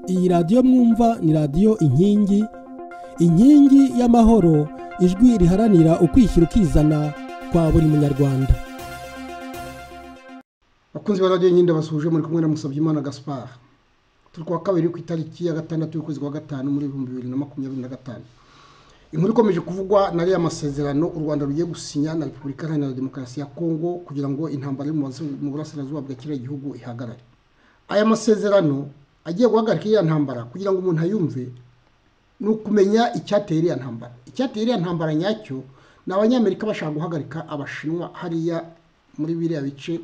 Iyi radiyo mwumva ni radiyo inkingi y'amahoro, ijwi riharanira ukwishyira ukizana kwa buri munyarwanda. Bakunzi ba radiyo nyinde basuje muri kumwe na Musabyimana Gaspard. Turi kwa kabiri ku itariki ya 6 y'ukwezi kwa 5 muri 2025. Inkuru ikomeje kuvugwa na ya masezerano u Rwanda rugiye gusinya na Repubulika Iharanira Demokarasi ya Kongo kugira ngo intambara mu burasirazuba bwa kiriya gihugu ihagarare. Aya masezerano agiye guhagarika iya ntambara kugira ngo umuntu ayumve no kumenya icyateye iya ntambara. Icyateye iya ntambara nyacyo na abanyamerika bashaka guhagarika abashinwa hariya muri biriya bice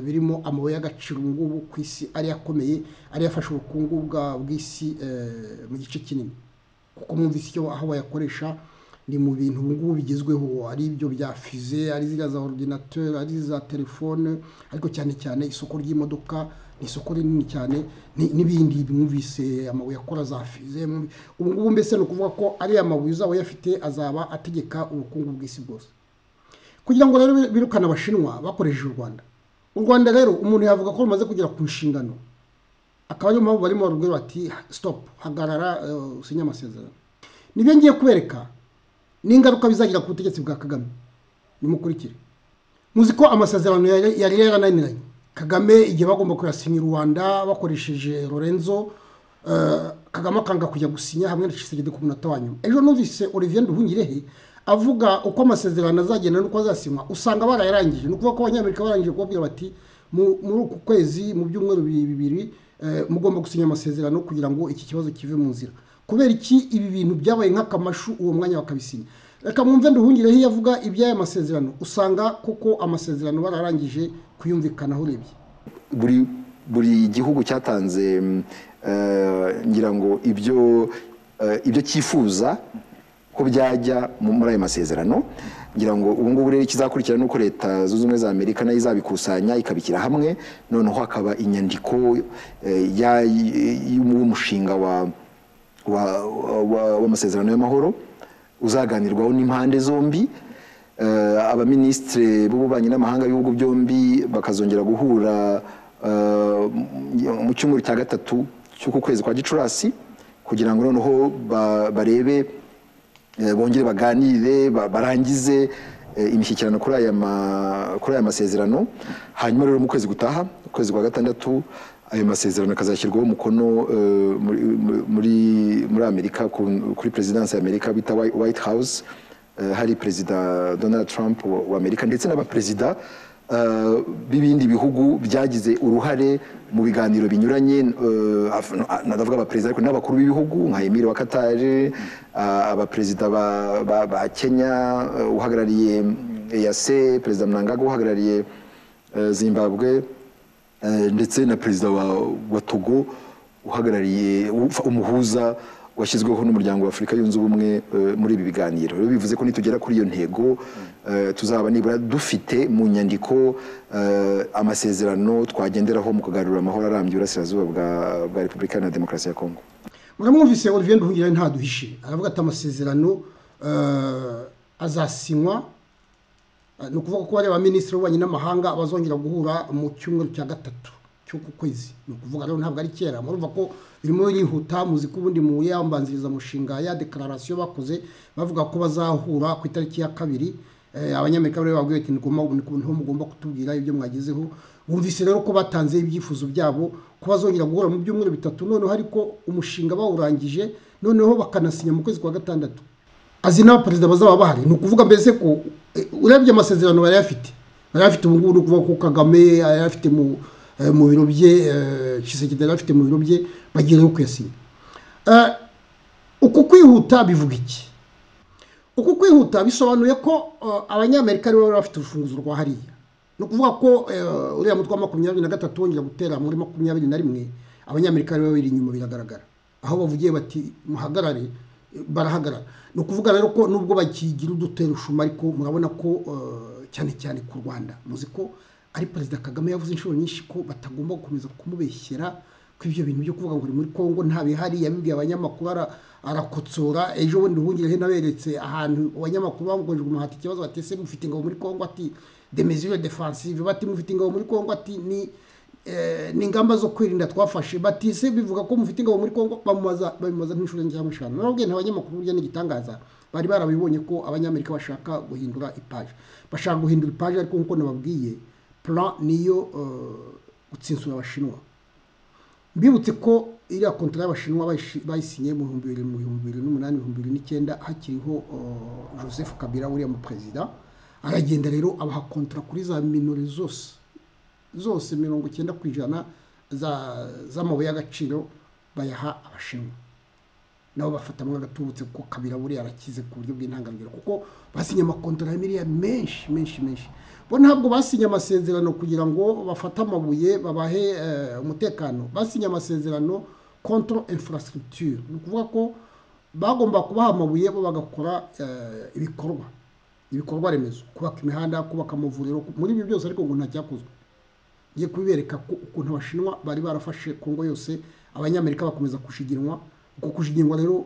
birimo amabuye y'agaciro ngubu ku isi ari yakomeye, ari yafashe ubukungu bw'isi mu gice kinini. Kuko mwumvise icyo aho bayakoresha ni mu bintu ngubu bigezweho, ari ibyo bya fize, ari ziriya za ordinateur, ari za telefone, ariko cyane cyane isoko ry'imodoka ni isoko rinini cyane, n'ibindi mwumvise amabuye akora za fize. Ubu ngubu mbese no kuvuga ko ari amabuye uzaba yafite azaba ategeka ubukungu bw'isi bwose. Kugira ngo rero birukana abashinwa bakoresheje u Rwanda rero umuntu yavuga ko rumaze kugera ku nshingano, akaba ariyo mpamvu barimo barubwira bati stop, hagarara, usinya amasezerano. Nibyo ngiye kubereka n'ingaruka bizagira ku butegetsi bwa Kagame. Nimukurikire. Muzi ko amasezerano yari yarananiranye. Kagame igihe bagomba kuyasinya Rwanda bakoresheje Lorenzo, Kagame akanga kujya gusinya hamwe na Tshisekedi ku munota wa nyuma. Ejo numvise Olivier Nduhungirehe avuga uko amasezerano azagenda nuko azasinywa, usanga barayarangije. Nuko ko abanyamerika barangije kubabwira bati muri uku kwezi mu byumweru bibiri mugomba gusinya amasezerano kugira ngo iki kibazo kive mu nzira. Kubera iki ibi bintu byabaye nk'akamashu uwo mwanya bakabisinya. Reka mwumve Nduhungirehe yavuga iby'aya masezerano, usanga koko amasezerano bararangije kuyumvikanaho urebye. Buri gihugu cyatanze ngira ngo ibyo cyifuza ko byajya muri ayo masezerano. Ngira ngo ubu ngubu rero ikizakurikira nuko Leta Zunze Ubumwe za Amerika nayo izabikusanya ikabikira hamwe, noneho hakaba inyandiko y'umushinga w'amasezerano y'amahoro uzaganirwaho n'impande zombi. Abaminisitiri b'ububanyi n'amahanga b'ibihugu byombi bakazongera guhura mu cyumweru cya 3 cy'uku kwezi kwa Gicurasi kugira ngo noneho barebe, bongere baganire, barangize imishyikirano kuri aya masezerano. Hanyuma rero mu kwezi gutaha, ukwezi kwa 6, ayo masezerano akazashyirwaho umukono muri Amerika, kuri Presidence ya Amerika bita White House. Hari Perezida Donald Trump wa Amerika ndetse n'abaperezida b'ibindi bihugu byagize uruhare mu biganiro binyuranye, nadavuga abaperezida ariko n'abakuru b'ibihugu nka Emir wa Qatar, abaperezida ba Kenya uhagarariye EAC, Perezida Mnangagwa uhagarariye Zimbabwe, ndetse na Perezida wa Togo uhagarariye umuhuza washyizweho n'umuryango wa Afurika yunze ubumwe muri ibi biganiro. Rero bivuze ko nitugera kuri iyo ntego tuzaba nibura dufite mu nyandiko amasezerano twagenderaho mu kugarura amahoro arambye urasirazuba bwa Repubulika Iharanira Demokarasi ya Kongo. Muramwumvise Olivier Nduhungirehe ntaduhishe, aravuga ati amasezerano azasinywa, no kuvuga ko bari abaminisitiri b'ububanyi n'amahanga bazongera guhura mu cyumweru cya 3 cy'uku kwezi. No kuvuga rero ntabwo ari kera, murumva ko birimo birihuta. Muzi ko ubundi mu yambanziriza mushinga ya declaration bakoze bavuga ko bazahura ku itariki ya 2. Abanyamerika bari babwiye ati mugomba kutubwira ibyo mwagezeho. Bumvise rero ko batanze ibyifuzo byabo ko bazongera guhura mu byumweru 3, noneho ariko umushinga bawurangije, noneho bakanasinya mu kwezi kwa 6. Azi n'abaperezida bazaba bahari. No kuvuga mbese ko urebye amasezerano bari afite ubu ngubu, no kuvuga ko Kagame afite mu biro bye, Tshisekedi afite mu biro bye, bagiye kuyasinya. Uku kwihuta bivuga iki? Uku kwihuta bisobanuye ko abanyamerika ari bo bafite urufunguzo rwa hariya. No kuvuga ko uriya mutwe wa 23 wongera gutera muri 21, abanyamerika ari bo biri inyuma biragaragara. Aho bavugiye bati muhagarare, barahagarara. No kuvuga rero ko nubwo bakigira udutera ushuma, ariko murabona ko cyane cyane ku Rwanda, muzi ko ari Perezida Kagame yavuze inshuro nyinshi ko batagomba gukomeza kumubeshyera ko ibyo bintu byo kuvuga ngo muri Kongo nta bihari. Yabibwiye abanyamakuru, arakotsora. Ejo bundi Nduhungirehe naberetse ahantu abanyamakuru bamugojwe umuhati ikibazo batese mufite ingabo muri Kongo, ati des mesures défensives, bati mufite ingabo muri Kongo, ati ni ni ingamba zo kwirinda twafashe batise bivuga ko mufite ingabo muri Kongo bamubaza nk'inshuro cyangwa eshanu narabwiye abanyamakuru burya n'igitangaza bari barabibonye ko abanyamerika bashaka guhindura ipaje ariko nkuko nababwiye plan niyo gutsinsura abashinwa mbibutse ko iriya kontra y'abashinwa bayisinye mu 2008 2009 hakiriho Joseph Kabila uriya mu president aragenda rero abaha kontra kuri za minore zose 90% z'amabuye y'agaciro bayaha abashinwa nabo bafatamwe agatubutse ko Kabila buri arakize ku buryo bw'intangarugero kuko basinye amakontra ya miliyari menshi bo ntabwo basinye amasezerano kugira ngo bafate amabuye babahe umutekano basinye amasezerano contre infrastructure ni ukuvuga ko bagomba kubaha amabuye bo bagakora ibikorwa remezo kubaka imihanda kubaka amavuriro muri ibi byose ariko ngo nta cyakozwe ngiye kubibereka ko ukuntu abashinwa bari barafashe Kongo yose abanyamerika bakomeza kushiginwa uko kushigingwa rero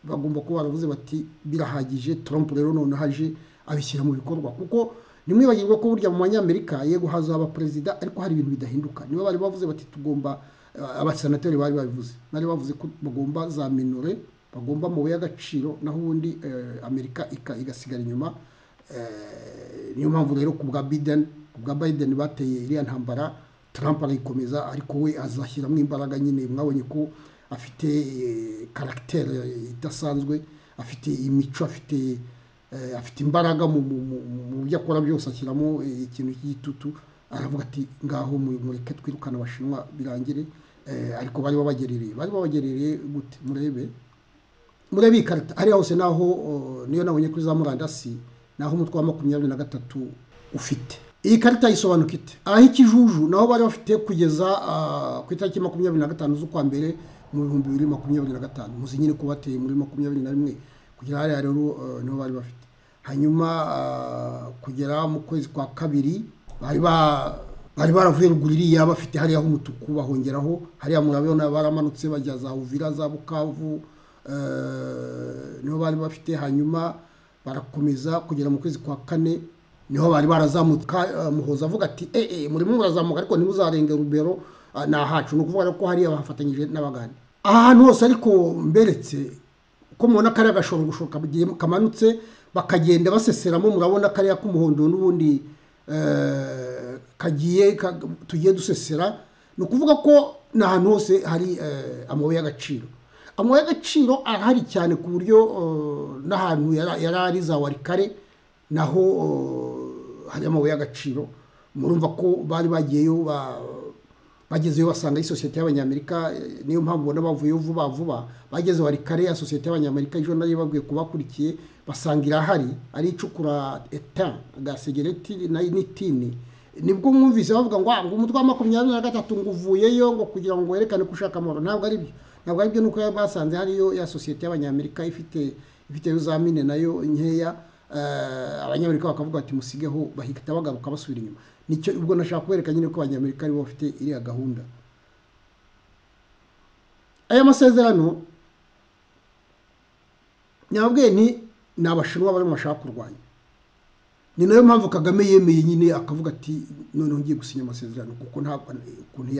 bagomba kuba baravuze bati birahagije Trump rero none haje abishyira mu bikorwa kuko nimwibagirwa ko burya mu banyamerika yego hazaba president ariko hari ibintu bidahinduka niba bari bavuze bati tugomba abasenateri bari bavuze ko bagomba za minore bagomba mu y'agaciro naho ubundi Amerika igasigara inyuma niyo mpamvu rero ku bwa Biden bateye iriya ntambara Trump arayikomeza ariko we azashyiramo imbaraga nyine mwabonye ko afite caractère idasanzwe afite imico afite imbaraga mu byo akora byose ashyiramo ikintu cy'igitutu aravuga ati ngaho mureke twirukana abashinwa birangire ariko bari babagerereye gute murebe ikarita ari hose naho niyo nabonye kuri za murandasi naho umutwe wa 23 ufite iyi karita isobanuka ite aho ikijuju naho bari bafite kugeza ku itariki 25 z'ukwa mbere mu 2025 muzi nyine ko bateye muri 21 kugira hariya rero niho bari bafite hanyuma kugera mu kwezi kwa kabiri bari baravuye ruguru iriya bafite hariya h'umutuku bahongeraho hariya murabona baramanutse bajya za Uvira za Bukavu niho bari bafite hanyuma barakomeza kugera mu kwezi kwa kane niho bari barazamuka Muhoza avuga ati muri murazamuka ariko nimuzarenge Rubero nahacu no kuvuga ko hariya bafatanyije n'abagani ahantu hose ariko mberetse uko mubona kari agashoro gushoka kamanutse bakagenda baseseramo murabona kariya k'umuhondo n'ubundi tugiye dusesera ni ukuvuga ko n'ahantu hose hari amabuye y'agaciro ahari cyane ku buryo n'ahantu yari ari za Warikare naho hari amabuye y'agaciro murumva ko bari bagezeyo basanga isosiyete y'abanyamerika niyo mpamvu bona bavuyeyo vuba bageze Warikare ya sosiyete y'abanyamerika ejo nari babwiye kubakurikiye basangira hari ari icukura etan gasegereti n'itini nibwo mwumvise bavuga ngo umutwe wa 23 ngo uvuyeyo ngo kugira ngo werekane kushaka amahoro ntabwo ari byo nuko basanze hariyo ya sosiyete y'abanyamerika ifite za mine nayo nkeya abanyamerika bakavuga ati musigeho bahita bagaruka basubira inyuma nicyo ubwo nashaka kubereka nyine ko abanyamerika ari bo bafite iriya gahunda aya masezerano nyabwe ni abashinwa bari bashaka kurwanya ni nayo mpamvu Kagame yemeye nyine akavuga ati none ngiye gusinya amasezerano kuko ntabwo ukuntu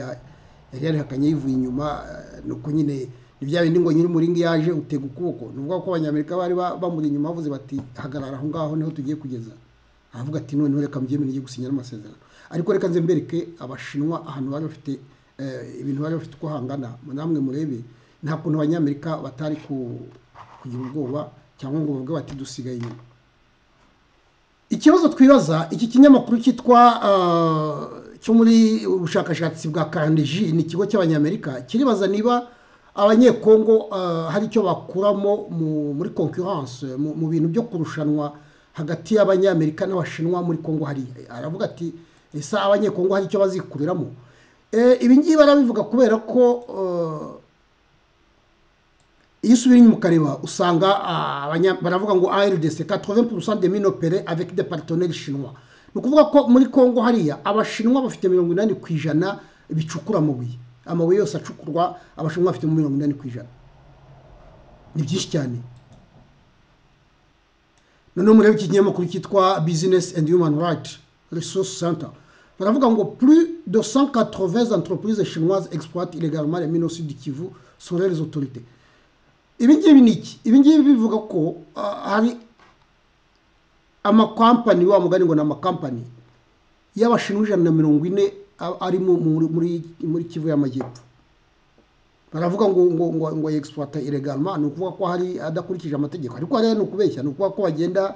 yari hakanye yivuye inyuma nuko nyine nibya bindi ngo nyiri muringi yaje utega ukuboko nuvuga ko abanyamerika bari bamuri inyuma bavuze bati hagarara aho ngaho niho tugiye kugeza avuga ati none reka mbyemere ngiye gusinya amasezerano ariko reka nze mbereke abashinwa ahantu bari bafite ibintu bari bafite ko hangana namwe murebe nta kuntu abanyamerika batari kugira ubwoba cyangwa ngo bavuge bati dusigaye inyuma ikibazo twibaza iki kinyamakuru cyitwa cyo muri ubushakashatsi bwa Carnegie ni ikigo cy'abanyamerika kiribaza niba abanyekongo hari icyo bakuramo muri concurrence mu bintu byo kurushanwa hagati y'abanyamerika n'abashinwa muri Kongo hari aravuga ati esa abanyekongo hari icyo bazikuriramo ibi ngibi barabivuga kubera ko iyo usubira inyuma ukareba usanga baravuga ngo ARDC 80% des mines opérées avec des partenaires chinois ni ukuvuga ko muri Kongo hariya abashinwa bafite 80% bicukura amabuye yose acukurwa abashinwa bafite 80%. Ni byinshi cyane. Noneho murebe iki kinyamakuru cyitwa Business and Human Rights Resource Center baravuga ngo plus de 180 entreprises chinoises exploitent illégalement les mines au sud du Kivu selon les autorités. Ibi ngibi ni iki? Ibi ngibi bivuga ko hari amakampani wa mugani ngo n'amakampani y'abashinwa 140 ari muri Kivu y'Amajyepfo. Baravuga ngo exploiter illégalement, ni ukuvuga ko hari adakurikije amategeko, ariko hari no kubeshya, ni ukuvuga ko bagenda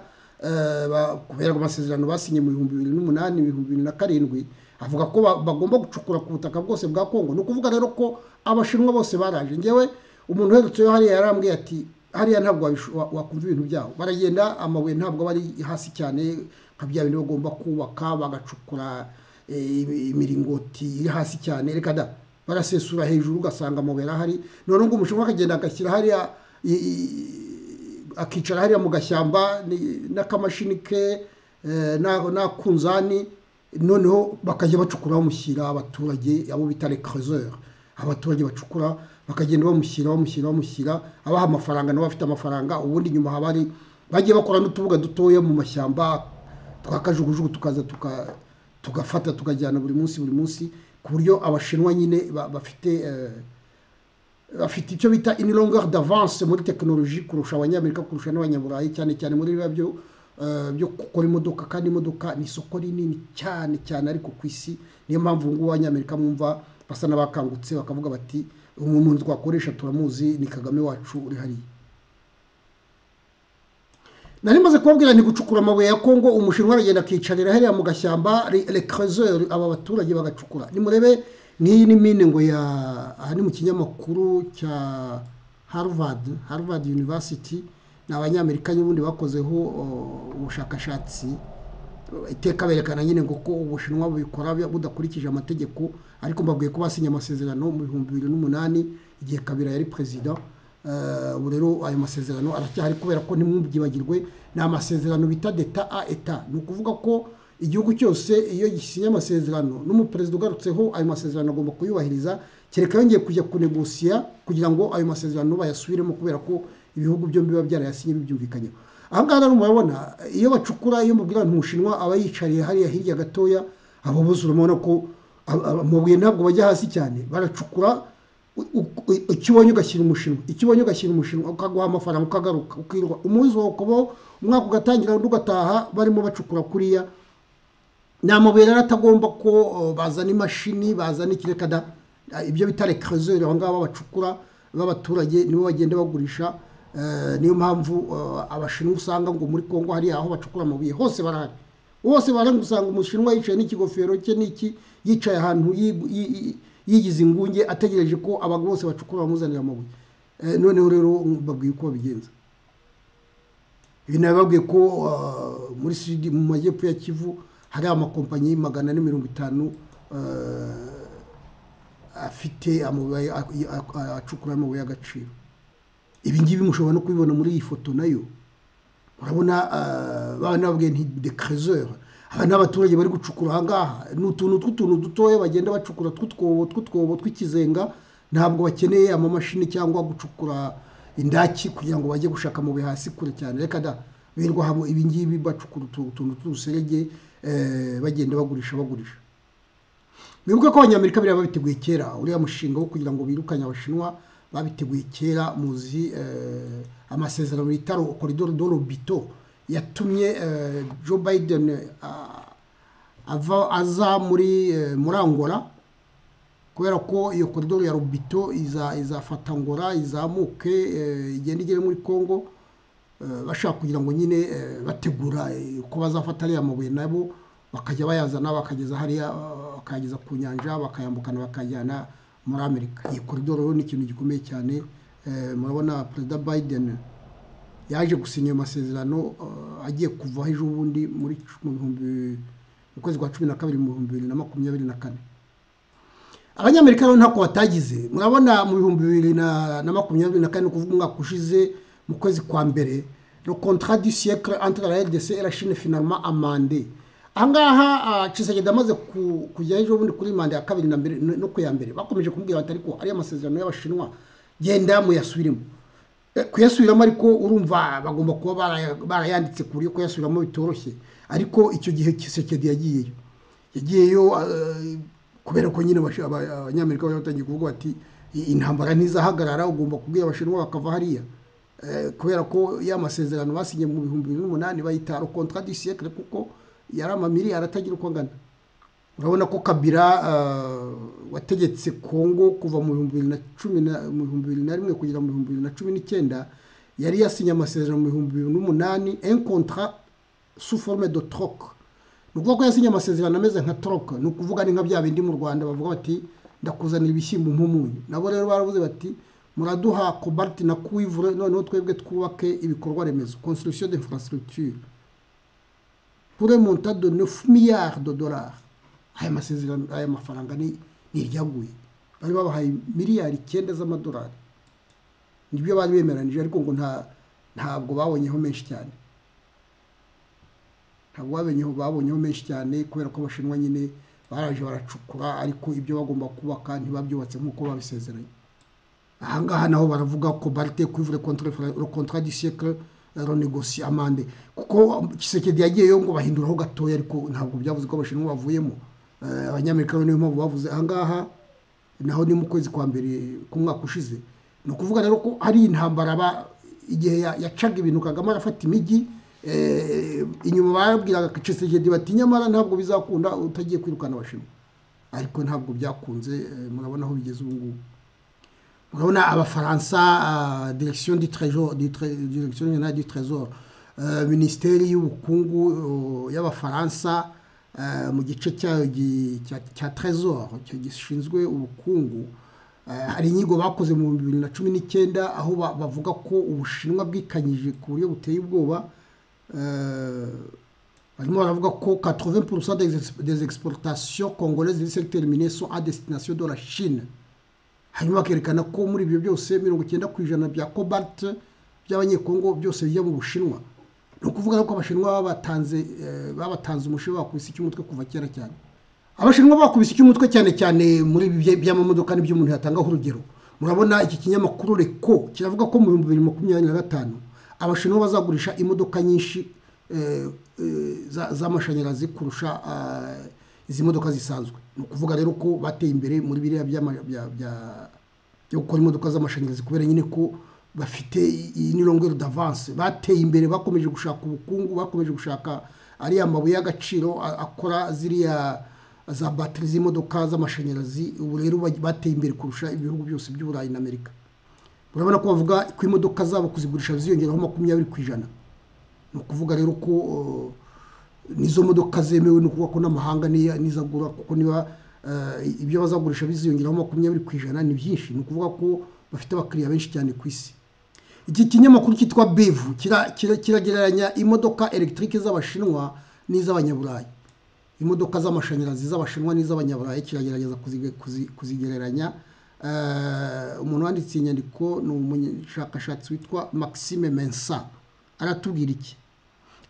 kubera amasezerano basinye mu 2008 2007 avuga ko bagomba gucukura ku butaka bwose bwa Kongo. Ni ukuvuga rero ko abashinwa bose baraje. Ngewe umuntu uherutse yo hariya yarambwiye ati hariya ntabwo wakumva ibintu byabo, baragenda amabuye ntabwo bari hasi cyane nka bya bintu bagomba kubaka bagacukura imiringoti iri hasi cyane, reka da barasesura hejuru ugasanga amabuye arahari. None ngo umushinwa akagenda agashyira hariya akicara hariya mu gashyamba n'akamashini ke na kunzani, noneho bakajya bacukura bamushyira abaturage abo bita les creuseurs. Abaturage bacukura bakagenda bamushyira abaha amafaranga n'abafite amafaranga, ubundi nyuma habari bagiye bakora n'utubuga dutoya mu mashyamba twakajugujugu tukaza tugafata tukajyana buri munsi, ku buryo abashinwa nyine bafite icyo bita une longueur d'avance muri technologie kurusha abanyamerika, kurusha n'abanyaburayi, cyane muri byo gukora imodoka. Kandi imodoka ni isoko rinini cyane ariko ku isi. Niyo mpamvu ngo abanyamerika mwumva basa n'abakangutse bakavuga bati umuntu twakoresha turamuzi, ni Kagame wacu uri hariya. Nari maze kubabwira ni gucukura amabuye ya Kongo, umushinwa aragenda akicarira hariya mu gashyamba les creuseurs, aba baturage bagacukura. Nimurebe n'iyi ni mine ngo ari mu kinyamakuru cya Harvard University, ni abanyamerika n'ubundi bakozeho ubushakashatsi, iteka berekana nyine ngo ko ubushinwa bubikora budakurikije amategeko. Ariko mbabwiye ko basinye amasezerano mu 2008 igihe Kabila yari president. Ubu rero ayo masezerano aracyahari kubera ko ntimwibagirwe ni amasezerano bita d'etat à etat. Ni ukuvuga ko igihugu cyose iyo gisinye amasezerano n'umuperezida ugarutseho ayo masezerano agomba kuyubahiriza, kereka yongeye kujya kunegosiya kugira ngo ayo masezerano bayasubiremo, kubera ko ibihugu byombi biba byarayasinye bibyumvikanyeho. Aha ngaha rero murabona iyo bacukura, iyo mubwira umushinwa aba yicariye hariya hirya gatoya, abo bose urabona ko amabuye ntabwo bajya hasi cyane, baracukura. Ikibonye ugashyira umushinwa, ukaguha amafaranga ukagaruka ukirwa umuzi wawe ukaba umwaka ugatangira undi ugataha barimo bacukura kuriya. Ni amabuye rero atagomba ko bazana imashini, bazana ikirekada, ibyo bita les creuseurs aho ngaho bacukura b'abaturage nibo bagenda bagurisha. Niyo mpamvu abashinwa usanga ngo muri Kongo hari aho bacukura amabuye hose barahari, usanga umushinwa yicaye n'ikigofero cye n'iki, yicaye ahantu yigize ingunge ategereje ko abagabo bose bacukura bamuzanira amabuye. Noneho rero babwiye uko babigenza. Ibi nababwiye ko muri sud mu majyepfo ya Kivu hari amakompanyi 450 afite amabuye acukura amabuye y'agaciro. Ibi ngibi mushobora no kubibona muri iyi foto nayo. Urabona babwiye nti de creuseurs, aba n'abaturage bari gucukura aha ngaha. Ni utuntu dutoya bagenda bacukura tw'utwobo tw'ikizenga. Ntabwo bakeneye amamashini cyangwa gucukura indaki kugira ngo bajye gushaka amabuye hasi kure cyane, reka da birwa habo ibi ngibi bacukura utuntu tw'uduserege bagenda bagurisha. Mwibuke ko abanyamerika bari babiteguye kera, uriya mushinga wo kugira ngo birukanye abashinwa babiteguye kera. Muzi amasezerano yita Corridor de l'Obito yatumye Joe Biden aza muri Angola, kubera ko iyo koridoro ya Lobito izafata Angola izamuke igenda igere muri Kongo, bashaka kugira ngo nyine bategura ko bazafata ariya mabuye nabo bakajya bayazana bakageza hariya, bakageza ku nyanja bakayambukana bakajyana muri Amerika. Iyi koridoro ni ikintu gikomeye cyane. Murabona Perezida Biden yaje gusinya amasezerano agiye kuva ejo bundi muri mu kwezi kwa 12 mu 2024. Abanyamerika rero ntako batagize. Murabona mu 2024 kuvuga umwaka ushize mu kwezi kwa mbere, le contrat du siècle entre la RDC et la Chine finalement amendé. Ahangaha Tshisekedi amaze kujya ejo bundi kuri manda ya kabiri na mbere no ku ya mbere, bakomeje kumbwira batari ko ari amasezerano y'abashinwa genda mu yasubiremo. Kuyasubiramo ariko urumva bagomba kuba barayanditse ku buryo kuyasubiramo bitoroshye. Ariko icyo gihe Tshisekedi yagiyeyo yagiyeyo kubera ko nyine abanyamerika bari batangiye kuvuga bati intambara ntizahagarara, ugomba kubwira abashinwa bakava hariya, kubera ko ya masezerano basinye mu 2008 bayita le contrat du siècle, kuko yari amamiliyari atagira uko angana. Urabona ko Kabila wategetse Kongo kuva mu 2011 kugera mu 2019 yari yasinye amasezerano mu 2008, un contrat sous forme de troc. Nukuvuga ko yasinye amasezerano ameze nka troc, nukuvuga ni nka bya bindi mu Rwanda bavuga bati ndakuzanira ibishyimbo nk'umunyu. Nabo rero baravuze bati muraduha cobalt na cuivre, noneho twebwe twubake ibikorwa remezo, construction d'infrastructure pour un montant de 9 milliards de dollars. Aya masezerano, aya mafaranga ni iryaguye, bari babahaye miliyari 9 z'amadolari, nibyo bari bemeranije, ariko ngo ntabwo babonyeho menshi cyane, babonyeho menshi cyane, kubera ko abashinwa nyine baraje baracukura, ariko ibyo bagomba kubaka ntibabyubatse nk'uko babisezeranye. Ahangaha naho baravuga ko Balte cuivre contre le contrat du siècle renégocié amande, kuko Tshisekedi yagiyeyo ngo bahinduraho gatoya, ariko ntabwo byavuze ko abashinwa bavuyemo. Abanyamerika niyo mpamvu bavuze ahangaha, naho ni mu kwezi kwa mbere k'umwaka ushize. Ni ukuvuga rero ko ari intambara igihe yacaga ibintu Kagame arafata imijyi, inyuma barabwiraga Tshisekedi bati nyamara ntabwo bizakunda utagiye kwirukana abashinwa, ariko ntabwo byakunze. Murabona aho bigeze ubu ngubu. Murabona abafaransa, direction du trésor, direction générale du trésor, ministeri y'ubukungu y'abafaransa, mu gice cya trésor gishinzwe ubukungu, hari inyigo bakoze mu 2019 aho bavuga ko Ubushinwa bwikanyije ku buryo buteye ubwoba. Barimo baravuga ko 80% des exportations congolaises du secteur minier sont à destination de la Chine. Hanyuma bakerekana ko muri ibyo byose 90% bya cobalt by'abanyekongo byose bijya mu Bushinwa. No kuvuga ko abashinwa babatanze umushinwa bakubise icy'umutwe kuva kera cyane. Abashinwa bakubise icy'umutwe cyane cyane muri ibi by'amamodoka n'ibyo umuntu yatangaho urugero. Murabona iki kinyamakuru Reko kiravuga ko mu 2025 abashinwa bazagurisha imodoka nyinshi z'amashanyarazi kurusha izi modoka zisanzwe. No kuvuga rero ko bateye imbere muri biriya byo gukora imodoka z'amashanyarazi, kubera nyine ko bafite ini longueur d'avance, bateye imbere, bakomeje gushaka ubukungu, bakomeje gushaka ari amabuye y'agaciro akora ziriya za batterie z'imodoka z'amashanyarazi. Ubu rero bateye imbere kurusha ibihugu byose by'Uburayi na Amerika. Urabona ko bavuga ko imodoka zabo kuzigurisha ziyongeraho 20%. No kuvuga rero ko nizo modoka zemewe, no kuvuga ko n'amahanga nizagura, kuko niba ibyo bazagurisha biziyongeraho 20% ni byinshi. No kuvuga ko bafite abakiriya benshi cyane ku isi. Iki kinyamakuru cyitwa Bevu kiragereranya imodoka electrique z'abashinwa n'iz'abanyaburayi, imodoka z'amashanyarazi z'abashinwa n'iz'abanyaburayi, kiragerageza kuzigereranya. Umuntu wanditse inyandiko ni umushakashatsi witwa Maxime Mensa. Aratubwira iki?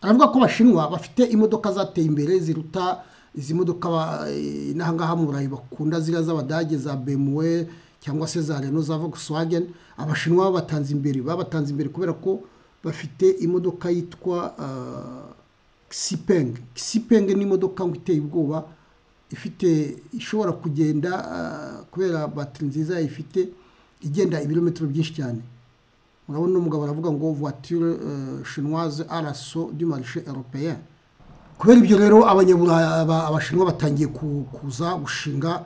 Aravuga ko abashinwa bafite imodoka zateye imbere ziruta izi modoka n'ahangaha mu Burayi bakunda ziriya z'Abadage za BMW cyangwa se za Renault, za Volkswagen. Abashinwa babatanze imbere kubera ko bafite imodoka yitwa Xipeng. Xipeng ni imodoka ngo iteye ubwoba, ishobora kugenda kubera batterie nziza ifite, igenda ibirometero byinshi cyane. Murabona umugabo aravuga ngo voiture chinoise à l'assaut du marché européen. Kubera ibyo rero abashinwa batangiye kuza gushinga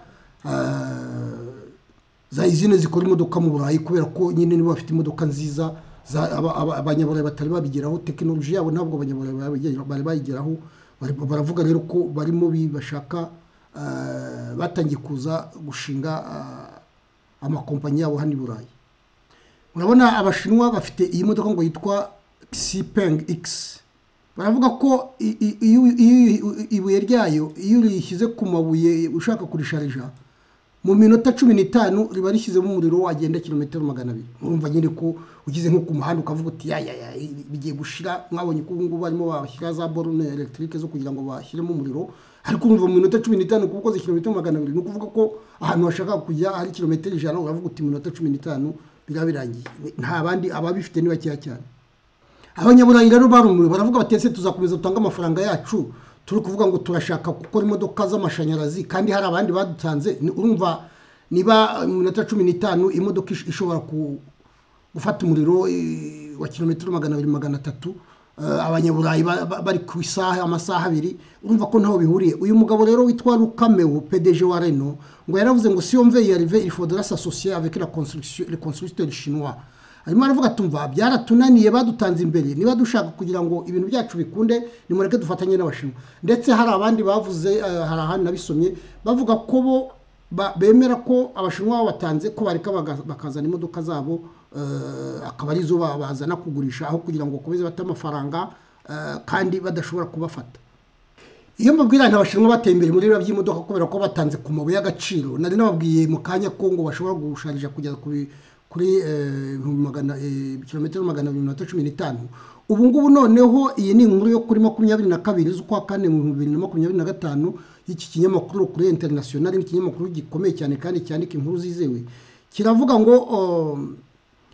za izine zikora imodoka mu Burayi, kubera ko nyine nibo bafite imodoka nziza. Abanyaburayi batari babigeraho, tekinoloji yabo ntabwo abanyaburayi bari bayigeraho. Baravuga rero ko barimo bashaka, batangiye kuza gushinga amakompanyi yabo hano i Burayi. Urabona abashinwa bafite iyi modoka ngo yitwa Xipeng X. Baravuga ko ibuye ryayo iyo urishyize ku mabuye ushaka kurisharija, mu minota 15 riba rishyizemo umuriro wagenda kilometero 200. Urumva nyine ko ugize nko ku muhanda ukavuga uti bigiye gushira. Mwabonye ko ubu ngubu barimo bashyira za borne electrique zo kugira ngo bashyiremo umuriro, ariko urumva mu minota 15 kuko ze kilometero 200. Ni ukuvuga ko ahantu washaka kujya hari kilometero 100, uravuga uti minota 15 birabirangiye. Nta bandi ababifite ni bakeya cyane. Abanyaburayi rero barumiwe, baravuga bati ese tuzakomeza tutanga amafaranga yacu turi kuvuga ngo turashaka gukora imodoka z'amashanyarazi kandi hari abandi badutanze urumva niba mu minota 15 imodoka ishobora gufata umuriro wa kilometero 200-300 abanyaburayi bari ku isaha amasaha abiri urumva ko ntaho bihuriye uyu mugabo rero witwa Lukameo PDG wa Renault ngo yaravuze ngo si on veut y arriver il faudra s'associer avec les constructeurs chinois arimo aravuga tumva byaratunaniye badutanze imbere niba dushaka kugira ngo ibintu byacu bikunde nimureke dufatanye n'abashinwa ndetse hari abandi bavuze hari ahandi nabisomye bavuga ko bo bemera ko abashinwa batanze ko bareka bakazana imodoka zabo akaba ari zo bazana kugurisha aho kugira ngo bakomeze bate amafaranga kandi badashobora kubafata iyo mbabwira n'abashinwa bateye imbere muri by'imodoka kubera ko batanze ku mabuye y'agaciro nari nababwiye mu kanya ko ngo bashobora gusharija kugeza kuri kilometero 215 ubu ngubu noneho iyi ni inkuru yo kuri 22 z'ukwa 4 mu 2025 y'iki kinyamakuru kuri international n'ikinyamakuru gikomeye cyane kandi cyandika inkuru zizewe kiravuga ngo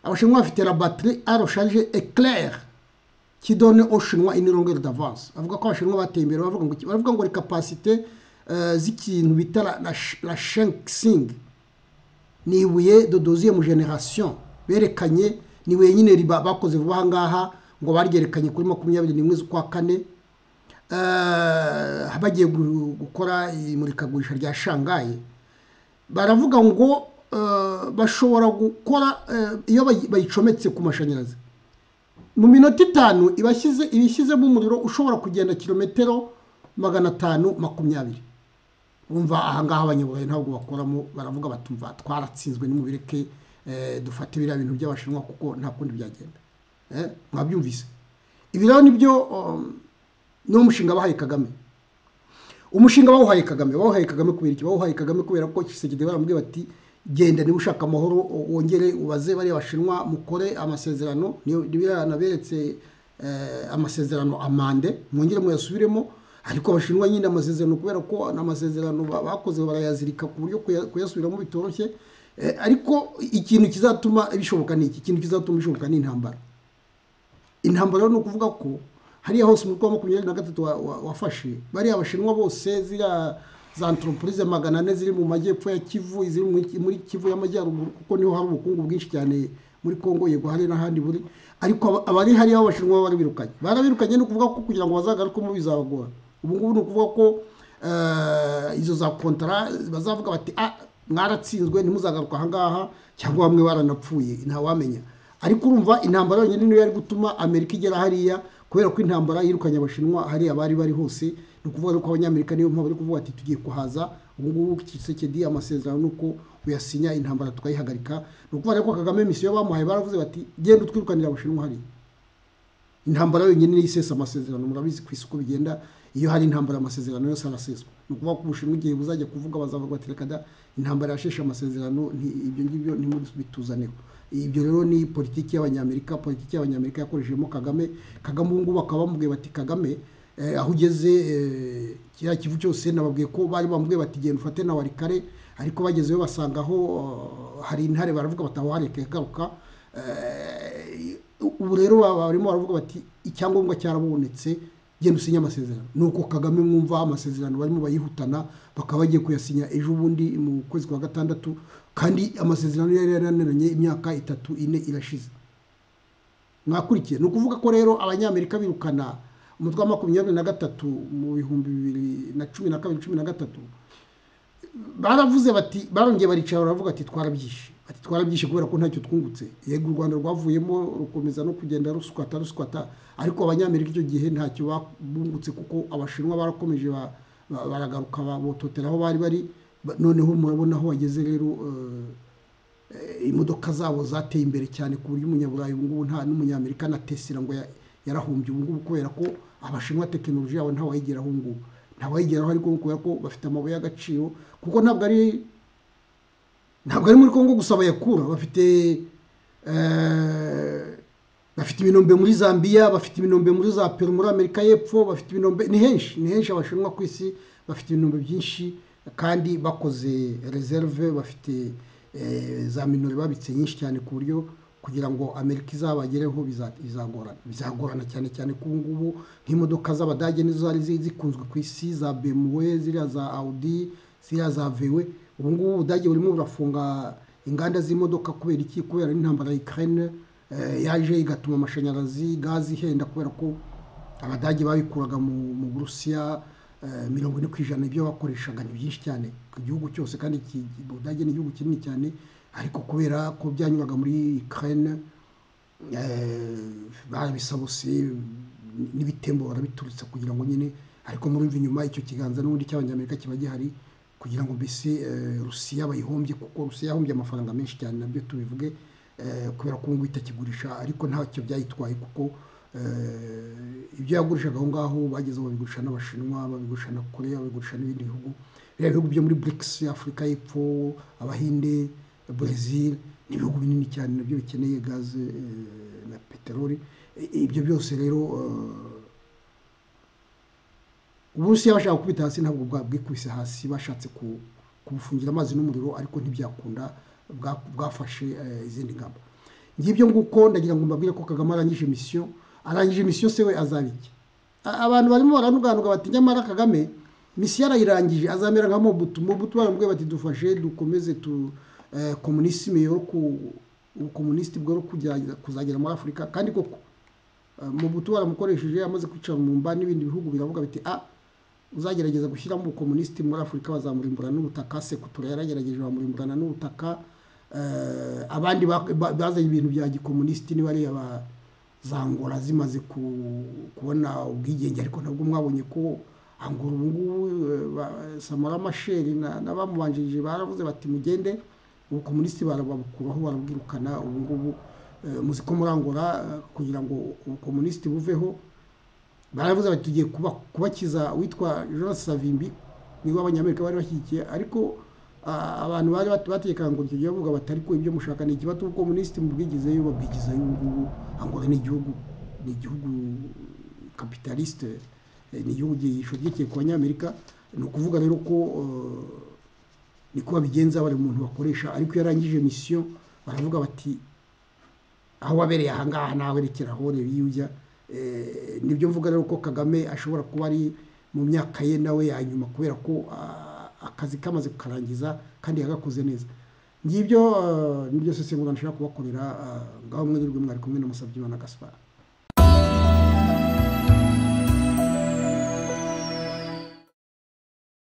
abashinwa bafite la batterie à recharger éclair qui donne aux Chinois une longueur d'avance avuga ko abashinwa bateye imbere bavuga ngo capacité z'ikintu bita la Shenzhen ni ibuye de deuxième génération berekanye ni wenyine riba bakoze vuba ngaha ngo baryerekanye kuri 21 z'ukwa 4 bagiye gukora imurikagurisha rya Shanghai baravuga ngo bashobora gukora iyo bayicometse ku mashanyarazi mu minota 5 ibishyizemo umuriro ushobora kugenda kilometero 520 umva aha ngaha abanyaburayi ntabwo bakoramo baravuga batumva twaratsinzwe n'umubireke dufate biriya bintu by'abashinwa kuko nta kundi byagenda mwabyumvise ibi rero nibyo no mushinga bahaye Kagame umushinga bawuhaye Kagame kubera iki bawuhaye Kagame kubera ko Tshisekedi baramubwiye bati genda niba ushaka amahoro wongere ubaze bari abashinwa mukore amasezerano niyo naberetse amasezerano amande mwongere muyasubiremo ariko abashinwa nyine amasezerano kubera ko n'amasezerano bakoze barayazirika ku buryo kuyasubiramo bitoroshye ariko ikintu kizatuma bishoboka ni iki kintu kizatuma bishoboka ni intambara no kuvuga ko hariya hose mu kwa 23 wafashe bari abashinwa bose zira za entreprise 400 ziri mu majyepfo ya Kivu ziri muri Kivu y'amajyaruguru kuko niho hari ubukungu bwinshi cyane muri Kongo yego hari n'ahandi buri ariko abari hari abashinwa barabirukanye no kuvuga ko kugira ngo bazagaruke mu bizabagora ubu ngubu no kuvuga ko izo za contrat bazavuga bati mwaratsinzwe ntimuzagaruka aha ngaha cyangwa bamwe baranapfuye nta wamenya ariko urumva intambara yonyine niyo yari gutuma Amerika igera hariya kubera ko intambara yirukanye abashinwa hari abari bari hose no kuvuga ko abanyamerika niyo mpamvu bari kuvuga ati tugiye kuhaza ubu ngubu Tshisekedi amasezerano nuko uyasinya intambara tukayihagarika no kuvuga ko Kagame misiyo bamuhaye baravuze bati genda utwirukanira abashinwa hari intambara yonyine ni isesa amasezerano murabizi ku isuku bigenda iyo hari intambara amasezerano yose araseswa no kuvuga ko ubushinwa igihe buzajya kuvuga bazavuga bati rekada intambara yasheshe amasezerano ibyo ngibyo ntimubituzaneho ibyo rero ni politiki y'abanyamerika yakoreshejemo Kagame ngubu bakaba bamubwiye bati Kagame aho ugeze kiriya Kivu cyose nababwiye ko bari bamubwiye bati genda ufate na Warikare ariko bagezeyo basangaho hari intare baravuga bataho hareke garuka ubu rero barimo baravuga bati icyangombwa cyarabonetse genda usinya amasezerano nuko Kagame mwumva amasezerano barimo bayihutana bakaba bagiye kuyasinya ejo bundi mu kwezi kwa 6 kandi amasezerano yari yarananiranye imyaka 3-4 irashize mwakurikiye no kuvuga ko rero abanyamerika birukana umutwe wa 23 mu 2012-13 baravuze bati barongeye baricara baravuga ati twarabyishe kubera ko ntacyo twungutse yego u Rwanda rwavuyemo rukomeza no kugenda ruskwata ariko abanyamerika icyo gihe ntacyo bungutse kuko abashinwa barakomeje baragaruka babototera aho bari noneho murabona aho wageze rero imodoka zabo zateye imbere cyane ku buryo umunyaburayi ubu ngubu nta n'umunyamerika na Tesla ngo yarahumbye ubu ngubu kubera ko abashinwa tekinoloji yabo ntawayigeraho ubu ngubu ntawayigeraho ariko kubera ko bafite amabuye y'agaciro kuko ntabwo ari muri Kongo gusa bayakura bafite ibinombe muri Zambia bafite ibinombe muri za Peru muri Amerika y'Epfo bafite ibinombe ni henshi abashinwa ku isi bafite ibinombe byinshi kandi bakoze reserve bafite za minore babitse nyinshi cyane ku buryo kugira ngo Amerika izabagereho bizagorana cyane cyane ku ngubu nk'imodoka z'Abadage nizo zari zikunzwe ku isi za BMW ziriya za Audi ziriya za VW ubu ngubu Ubudage burimo burafunga inganda z'imodoka kubera iki kubera n'intambara ya Ukraine yaje igatuma amashanyarazi gazi ihenda kubera ko Abadage babikuraga mu Burusiya 40% ibyo bakoreshaga ni byinshi cyane ku gihugu cyose kandi Ubudage ni igihugu kinini cyane ariko kubera ko byanyuraga muri Ukraine barabisabose n'ibitembo barabituritse kugira ngo nyine ariko murumva inyuma icyo kiganza n'ubundi cy'Abanyamerika kiba gihari kugira ngo mbese Rusiya bayihombye kuko Rusiya yahombye amafaranga menshi cyane nabyo tubivuge kubera ko ngo itakigurisha ariko ntacyo byayitwaye kuko ibyo yagurishaga aho ngaho bageze babigurisha n'Abashinwa babigurisha na Korea babigurisha n'ibindi bihugu bihugu byo muri BRICS Afurika y'Epfo Abahinde Brazil ni ibihugu binini cyane nabyo bikeneye gaze na peteroli ibyo byose rero Uburusiya bashaka kubita hasi ntabwo bwikubise hasi bashatse kubufungira amazi n'umuriro ariko ntibyakunda bwafashe izindi ngamba ngibyo nguko ndagira ngo mbabwire ko Kagame arangije mission se we azabiki abantu barimo baranuganuga bati nyamara Kagame mission yarayirangije azamera nka Mobutu baramubwiye bati dufashe dukomeze komunisme yo komunisti bwo kuzagera muri Afurika kandi koko Mobutu baramukoresheje amaze kwicara mu mba n'ibindi bihugu biravuga biti uzagerageza gushyiramo ubukomunisti muri Afurika bazamurimbura n'ubutaka Sekutura yaragerageje bamurimburana n'ubutaka abandi bazanye ibintu bya gikomunisti ni bari abazangora zimaze kubona ubwigenge ariko ntabwo mwabonye ko Angola ubu ngubu Samara Machel n'abamubanjirije baravuze bati mugende ubukomunisti barabukuraho barabwirukana ubu ngubu muzi ko muri Angola kugira ngo ubukomunisti buveho baravuze bati tugiye kubakiza witwa Jonas Savimbi niwe Abanyamerika bari bashyigikiye ariko abantu bari batekanga ngo tugiye bavuga batari ko ibyo mushaka ni ikibazo ubukomunisti mubwigizeyo babwigizeyo ubu Angola ni igihugu capitaliste ni igihugu gishogiye ku Banyamerika ni ukuvuga rero ko niko babigenza bari umuntu bakoresha ariko yarangije mission baravuga bati aho wabereye ahangaha nawe rekeraho reba iyo ujya nibyo mvuga rero ko Kagame ashobora kuba ari mu myaka ye nawe yanyuma kubera ko akazi kamaze kukarangiza kandi yagakoze neza ngibyo nibyo sesengura nshaka kubakorera ngaho mwe mwari kumwe na Musabyimana Gaspard